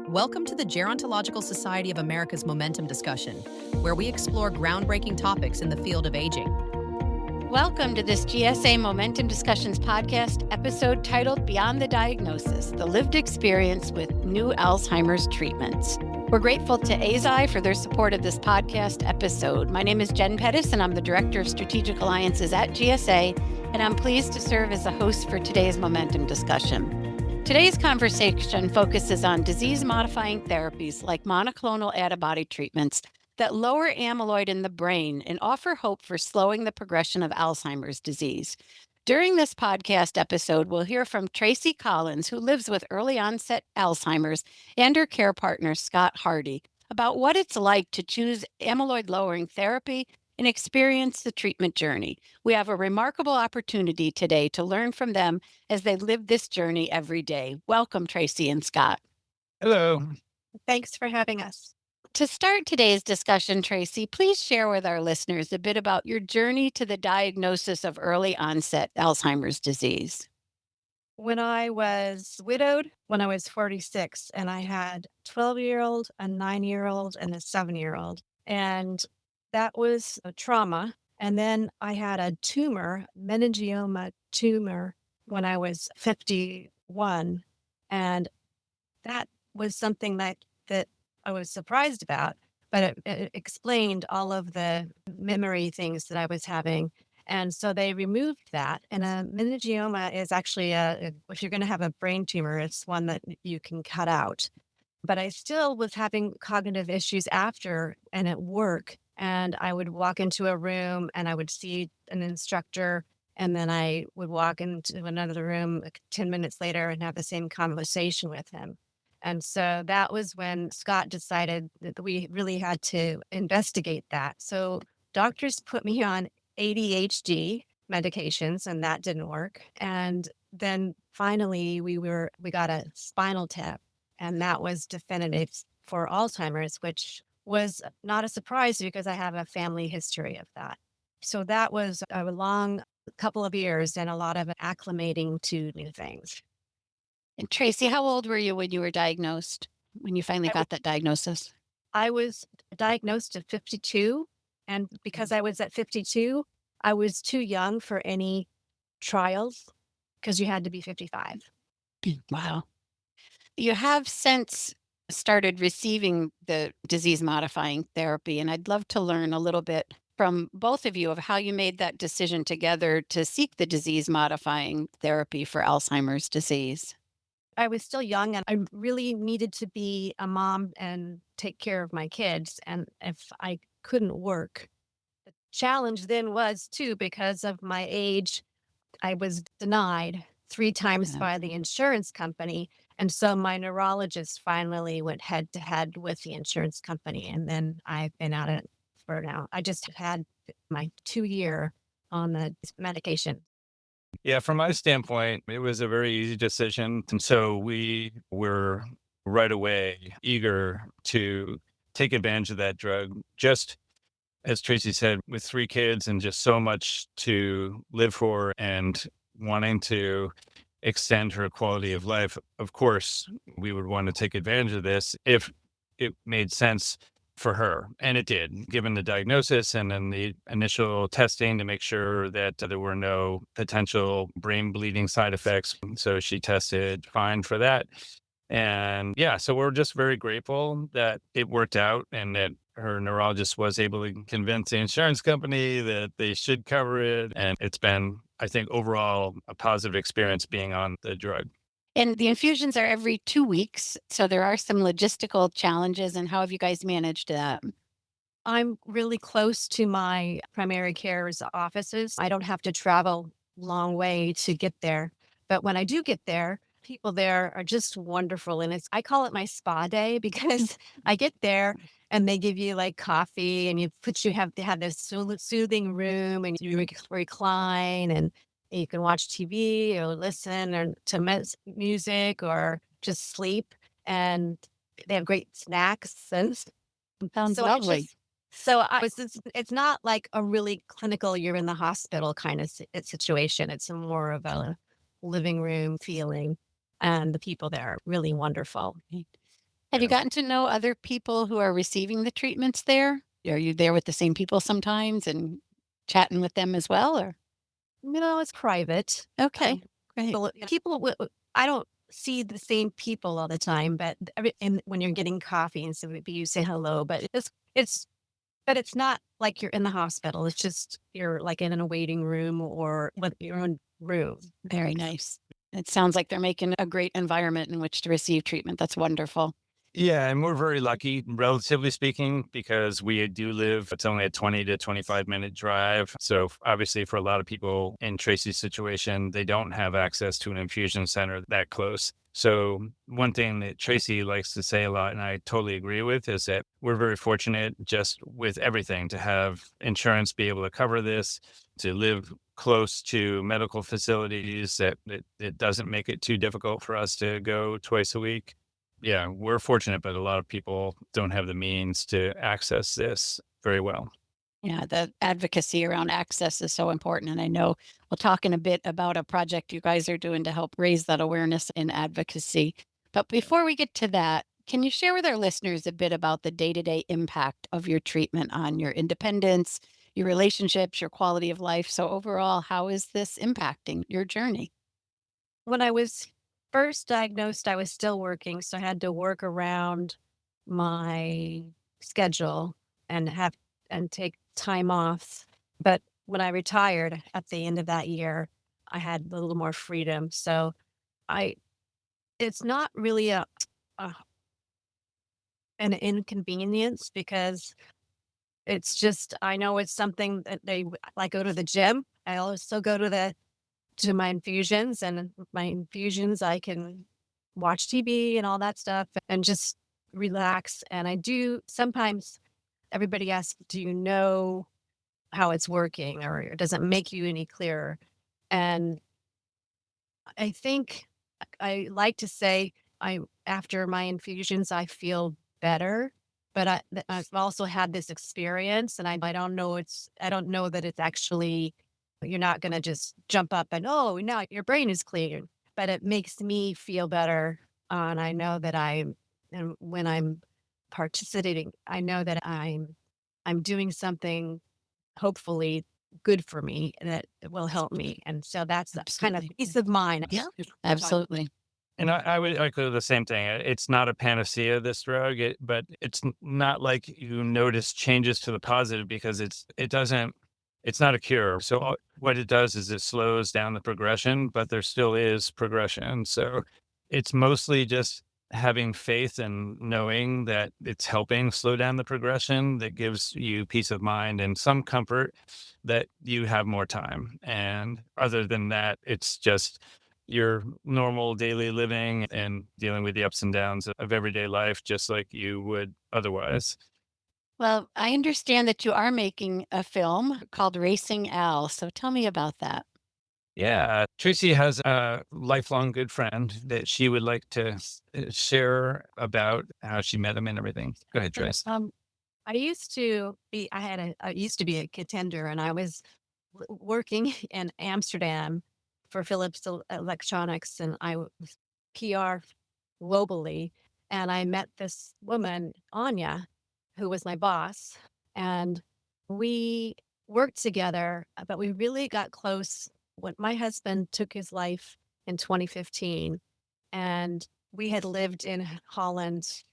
Welcome to the Gerontological Society of America's Momentum Discussion, where we explore groundbreaking topics in the field of aging. Welcome to this GSA Momentum Discussions podcast episode titled Beyond the Diagnosis, the Lived Experience with New Alzheimer's Treatments. We're grateful to AZI for their support of this podcast episode. My name is Jen Pettis, and I'm the Director of Strategic Alliances at GSA, and I'm pleased to serve as a host for today's Momentum Discussion. Today's conversation focuses on disease-modifying therapies like monoclonal antibody treatments that lower amyloid in the brain and offer hope for slowing the progression of Alzheimer's disease. During this podcast episode, we'll hear from Tracy Collins, who lives with early onset Alzheimer's, and her care partner, Scott Hardy, about what it's like to choose amyloid-lowering therapy and experience the treatment journey. We have a remarkable opportunity today to learn from them as they live this journey every day. Welcome, Tracy and Scott. Hello. Thanks for having us. To start today's discussion, Tracy, please share with our listeners a bit about your journey to the diagnosis of early onset Alzheimer's disease. When I was widowed, when I was 46, and I had a 12-year-old, a 9-year-old, and a 7-year-old. And that was a trauma. And then I had a tumor, meningioma tumor, when I was 51. And that was something that I was surprised about, but it explained all of the memory things that I was having. And so they removed that. And a meningioma is actually if you're going to have a brain tumor, it's one that you can cut out. But I still was having cognitive issues after and at work. And I would walk into a room and I would see an instructor, and then I would walk into another room 10 minutes later and have the same conversation with him. And so that was when Scott decided that we really had to investigate that. So doctors put me on ADHD medications, and that didn't work. And then finally we got a spinal tap, and that was definitive for Alzheimer's, which was not a surprise because I have a family history of that. So that was a long couple of years and a lot of acclimating to new things. And Tracy, how old were you when you were diagnosed, when you finally got that diagnosis? I was diagnosed at 52. And because I was at 52, I was too young for any trials because you had to be 55. Wow. You have since started receiving the disease-modifying therapy, and I'd love to learn a little bit from both of you of how you made that decision together to seek the disease-modifying therapy for Alzheimer's disease. I was still young and I really needed to be a mom and take care of my kids. And if I couldn't work, the challenge then was too, because of my age, I was denied 3 times by the insurance company. And so my neurologist finally went head to head with the insurance company. And then I've been at it for now. I just had my 2-year on the medication. Yeah, from my standpoint, it was a very easy decision. And so we were right away eager to take advantage of that drug. Just as Tracy said, with 3 kids and just so much to live for and wanting to extend her quality of life, of course, we would want to take advantage of this if it made sense for her. And it did, given the diagnosis and then the initial testing to make sure that there were no potential brain bleeding side effects. So she tested fine for that. And yeah, so we're just very grateful that it worked out and that her neurologist was able to convince the insurance company that they should cover it. And it's been, I think, overall a positive experience being on the drug. And the infusions are every 2 weeks. So there are some logistical challenges. And how have you guys managed that? I'm really close to my primary care's offices. I don't have to travel a long way to get there. But when I do get there, people there are just wonderful. And I call it my spa day because I get there and they give you like coffee and they have this soothing room and you recline and you can watch TV or listen or to music or just sleep. And they have great snacks. And Sounds so lovely. It's not like a really clinical, you're in the hospital kind of situation. It's more of a living room feeling. And the people there are really wonderful. Have you Yeah. gotten to know other people who are receiving the treatments there? Are you there with the same people sometimes and chatting with them as well, or? It's private. Okay, great. I don't see the same people all the time, but and when you're getting coffee and so maybe you say hello, but it's not like you're in the hospital. It's just you're like in a waiting room or with your own room. Very nice. It sounds like they're making a great environment in which to receive treatment. That's wonderful. Yeah, and we're very lucky, relatively speaking, because we do live, it's only a 20 to 25-minute drive. So obviously for a lot of people in Tracy's situation, they don't have access to an infusion center that close. So one thing that Tracy likes to say a lot, and I totally agree with, is that we're very fortunate just with everything to have insurance be able to cover this, to live close to medical facilities, that it doesn't make it too difficult for us to go twice a week. Yeah, we're fortunate, but a lot of people don't have the means to access this very well. Yeah, the advocacy around access is so important. And I know we'll talk in a bit about a project you guys are doing to help raise that awareness and advocacy. But before we get to that, can you share with our listeners a bit about the day to day impact of your treatment on your independence, your relationships, your quality of life? So, overall, how is this impacting your journey? When I was first diagnosed, I was still working, so I had to work around my schedule and take time off. But when I retired at the end of that year, I had a little more freedom. So I it's not really a an inconvenience because it's just I know it's something that I go to the gym. I also go to my infusions, and my infusions I can watch TV and all that stuff and just relax. And I do sometimes everybody asks, do you know how it's working or does it make you any clearer? And I think I like to say I after my infusions I feel better, but I've also had this experience, and I don't know I don't know that it's actually you're not going to just jump up and oh now your brain is clear, but it makes me feel better, and I know that and when I'm participating, I know that I'm doing something hopefully good for me and that it will help me. And so that's the kind of Absolutely. peace of mind. Yeah, Is what I'm talking absolutely. And I would echo the same thing. It's not a panacea, this drug, but it's not like you notice changes to the positive because it doesn't, it's not a cure. So what it does is it slows down the progression, but there still is progression. So it's mostly just having faith and knowing that it's helping slow down the progression that gives you peace of mind and some comfort that you have more time. And other than that, it's just your normal daily living and dealing with the ups and downs of everyday life, just like you would otherwise. Well, I understand that you are making a film called Racing Al. So tell me about that. Yeah. Tracy has a lifelong good friend that she would like to share about how she met him and everything. Go ahead, about. Trace. I used to be a contender, and I was working in Amsterdam for Philips Electronics, and I was PR globally. And I met this woman, Anya, who was my boss, and we worked together, but we really got close when my husband took his life in 2015. And we had lived in Holland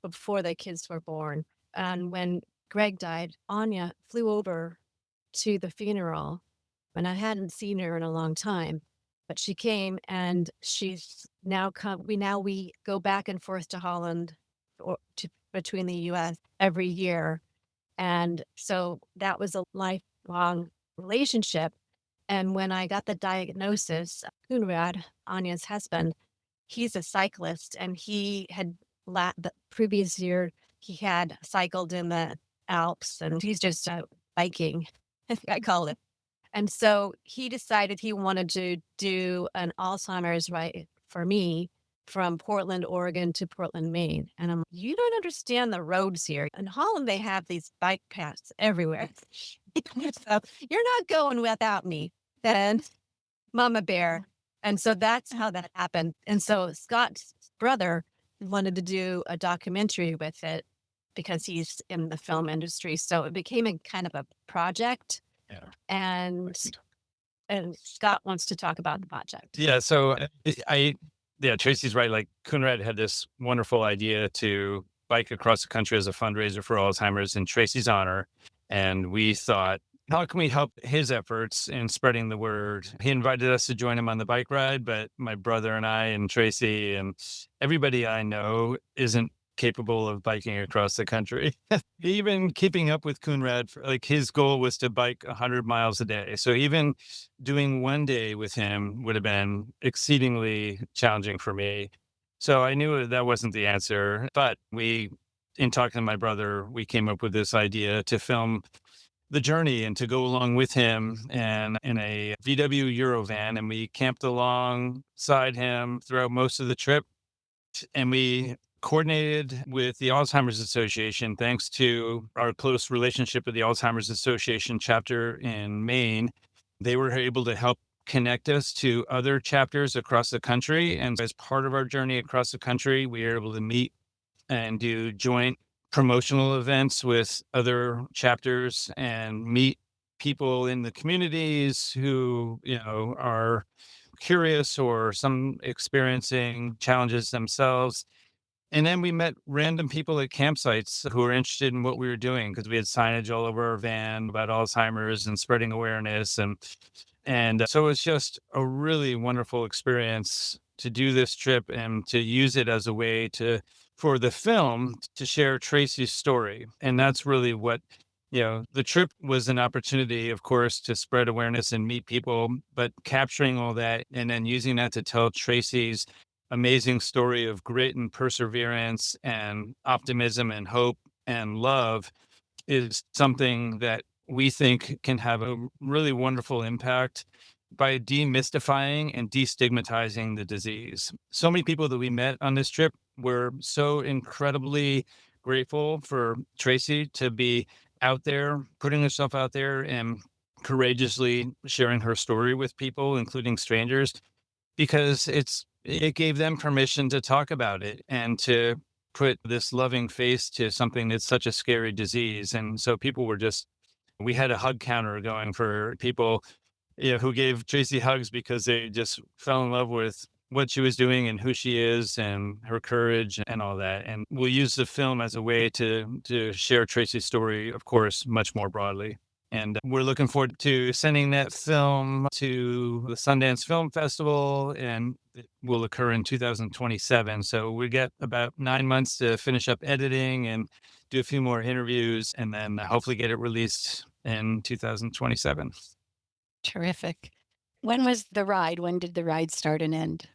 before the kids were born. And when Greg died, Anya flew over to the funeral, and I hadn't seen her in a long time. But she came, and she's now come. We go back and forth to Holland or between the U.S. every year, and so that was a lifelong relationship. And when I got the diagnosis, Kunrad, Anya's husband, he's a cyclist, and he had the previous year he had cycled in the Alps, and he's just biking, I call it. And so he decided he wanted to do an Alzheimer's right for me from Portland, Oregon to Portland, Maine. And you don't understand the roads here. In Holland, they have these bike paths everywhere. So you're not going without me. Then Mama Bear. And so that's how that happened. And so Scott's brother, wanted to do a documentary with it because he's in the film industry. So it became a kind of a project. Yeah. And Scott wants to talk about the project. Yeah. So yeah, Tracy's right. Like Kunrad had this wonderful idea to bike across the country as a fundraiser for Alzheimer's in Tracy's honor. And we thought, how can we help his efforts in spreading the word? He invited us to join him on the bike ride, but my brother and I and Tracy and everybody I know isn't capable of biking across the country. Even keeping up with Kunrad, like his goal was to bike 100 miles a day. So even doing one day with him would have been exceedingly challenging for me. So I knew that wasn't the answer. But in talking to my brother, we came up with this idea to film the journey and to go along with him and in a VW Eurovan. And we camped alongside him throughout most of the trip. And we coordinated with the Alzheimer's Association, thanks to our close relationship with the Alzheimer's Association chapter in Maine. They were able to help connect us to other chapters across the country. And as part of our journey across the country, we were able to meet and do joint promotional events with other chapters and meet people in the communities who, are curious or some experiencing challenges themselves. And then we met random people at campsites who were interested in what we were doing because we had signage all over our van about Alzheimer's and spreading awareness. And so it's just a really wonderful experience to do this trip and to use it as a way for the film to share Tracy's story. And that's really what, the trip was an opportunity, of course, to spread awareness and meet people, but capturing all that and then using that to tell Tracy's amazing story of grit and perseverance and optimism and hope and love is something that we think can have a really wonderful impact by demystifying and destigmatizing the disease. So many people that we met on this trip were so incredibly grateful for Tracy to be out there, putting herself out there and courageously sharing her story with people, including strangers, because it gave them permission to talk about it and to put this loving face to something that's such a scary disease. And so we had a hug counter going for people, who gave Tracy hugs because they just fell in love with what she was doing and who she is and her courage and all that. And we'll use the film as a way to share Tracy's story, of course, much more broadly. And we're looking forward to sending that film to the Sundance Film Festival, and it will occur in 2027. So we get about 9 months to finish up editing and do a few more interviews, and then hopefully get it released in 2027. Terrific. When was the ride? When did the ride start and end?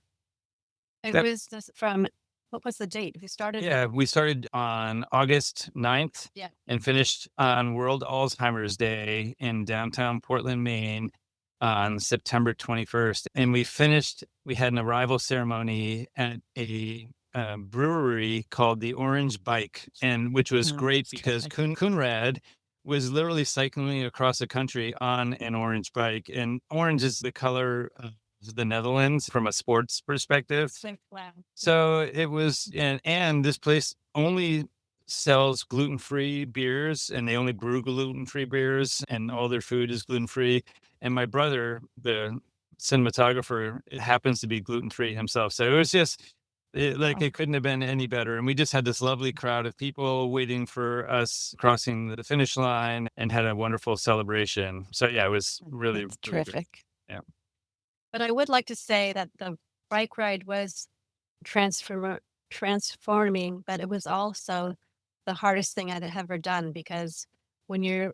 It That- was just from, what was the date? We started. Yeah, we started on August 9th Yeah. and finished on World Alzheimer's Day in downtown Portland, Maine on September 21st. And we had an arrival ceremony at a brewery called the Orange Bike, which was great because Kunrad was literally cycling across the country on an orange bike. And orange is the color of the Netherlands from a sports perspective. So it was, and this place only sells gluten-free beers, and they only brew gluten-free beers, and all their food is gluten-free. And my brother, the cinematographer, happens to be gluten-free himself. So it was just it couldn't have been any better. And we just had this lovely crowd of people waiting for us crossing the finish line and had a wonderful celebration. So yeah, it was really, That's really great. terrific. Yeah. But I would like to say that the bike ride was transforming, but it was also the hardest thing I'd ever done, because when you're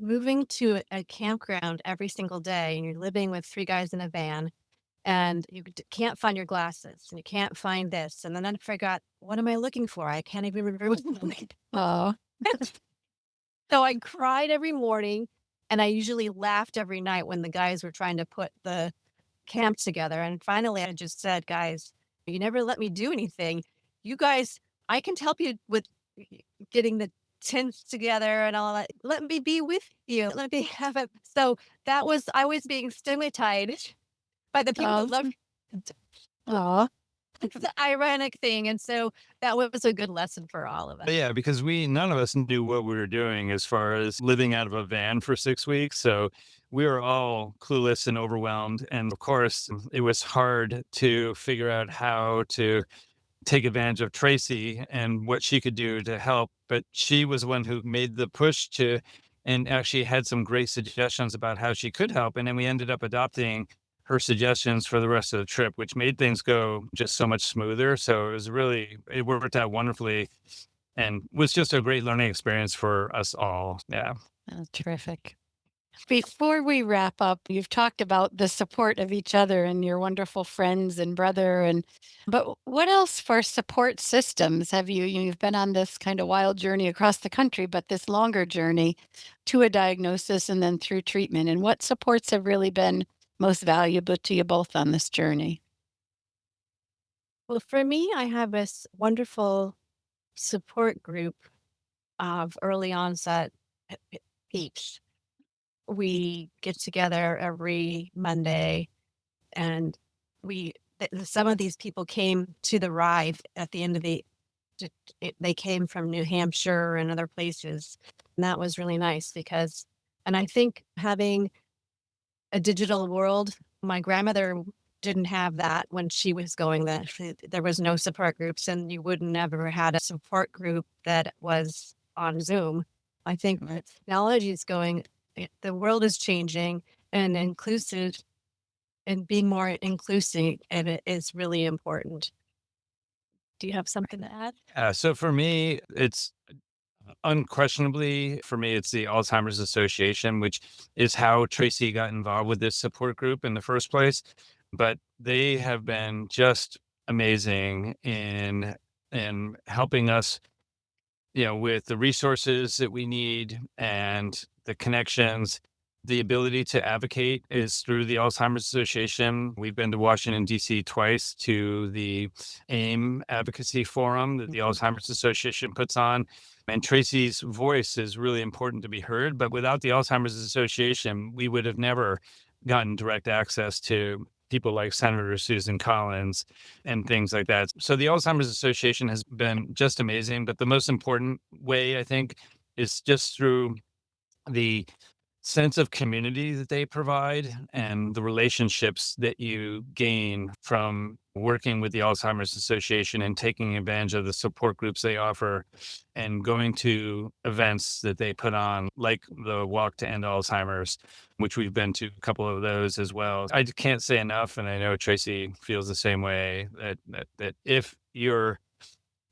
moving to a campground every single day and you're living with 3 guys in a van and you can't find your glasses and you can't find this. And then I forgot, what am I looking for? I can't even remember what I'm looking Oh, So I cried every morning, and I usually laughed every night when the guys were trying to put the camp together. And finally, I just said, guys, you never let me do anything. You guys, I can help you with getting the tents together and all that. Let me be with you. Let me have it. So I was being stigmatized by the people that loved. oh, It's the ironic thing. And so that was a good lesson for all of us. Yeah, because none of us knew what we were doing as far as living out of a van for 6 weeks. So we were all clueless and overwhelmed. And of course, it was hard to figure out how to take advantage of Tracy and what she could do to help. But she was one who made the push to, and actually had some great suggestions about how she could help. And then we ended up adopting her suggestions for the rest of the trip, which made things go just so much smoother. So it worked out wonderfully and was just a great learning experience for us all. Yeah. Oh, terrific. Before we wrap up, you've talked about the support of each other and your wonderful friends and brother, but what else for support systems have you've been on this kind of wild journey across the country, but this longer journey to a diagnosis and then through treatment, and what supports have really been most valuable to you both on this journey? Well, for me, I have this wonderful support group of early onset peeps. We get together every Monday, and some of these people came to the ride at the end of they came from New Hampshire and other places. And that was really nice and I think having a digital world, my grandmother didn't have that when she was going there. There was no support groups, and you would never had a support group that was on Zoom. I think technology is the world is changing, and inclusive and being more inclusive, and it is really important. Do you have something to add? So for me, it's unquestionably, it's the Alzheimer's Association, which is how Tracy got involved with this support group in the first place. But they have been just amazing in helping us, with the resources that we need and the connections. The ability to advocate is through the Alzheimer's Association. We've been to Washington, D.C. twice to the AIM advocacy forum that the Alzheimer's Association puts on. And Tracy's voice is really important to be heard. But without the Alzheimer's Association, we would have never gotten direct access to people like Senator Susan Collins and things like that. So the Alzheimer's Association has been just amazing. But the most important way, I think, is just through the sense of community that they provide and the relationships that you gain from working with the Alzheimer's Association and taking advantage of the support groups they offer and going to events that they put on, like the Walk to End Alzheimer's, which we've been to a couple of those as well. I can't say enough, and I know Tracy feels the same way, that if you're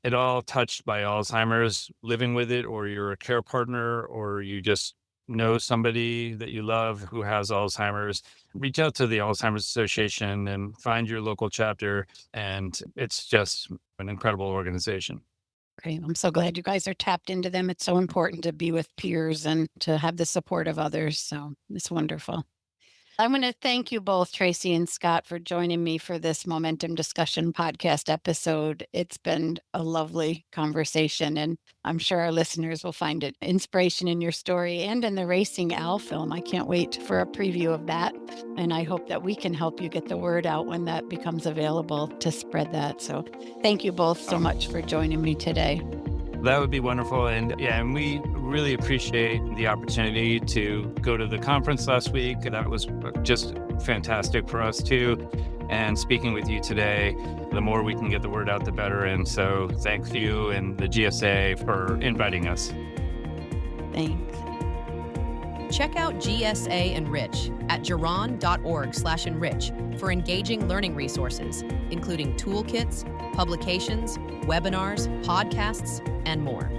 at all touched by Alzheimer's, living with it, or you're a care partner, or you just know somebody that you love who has Alzheimer's, reach out to the Alzheimer's Association and find your local chapter. And it's just an incredible organization. Great. I'm so glad you guys are tapped into them. It's so important to be with peers and to have the support of others. So it's wonderful. I want to thank you both, Tracy and Scott, for joining me for this Momentum Discussion podcast episode. It's been a lovely conversation, and I'm sure our listeners will find it inspiration in your story and in the Racing Al film. I can't wait for a preview of that, and I hope that we can help you get the word out when that becomes available to spread that. So thank you both so much for joining me today. That would be wonderful. And we really appreciate the opportunity to go to the conference last week. That was just fantastic for us too. And speaking with you today, the more we can get the word out, the better. And so thank you and the GSA for inviting us. Thanks. Check out GSA Enrich at geron.org/enrich for engaging learning resources, including toolkits, publications, webinars, podcasts, and more.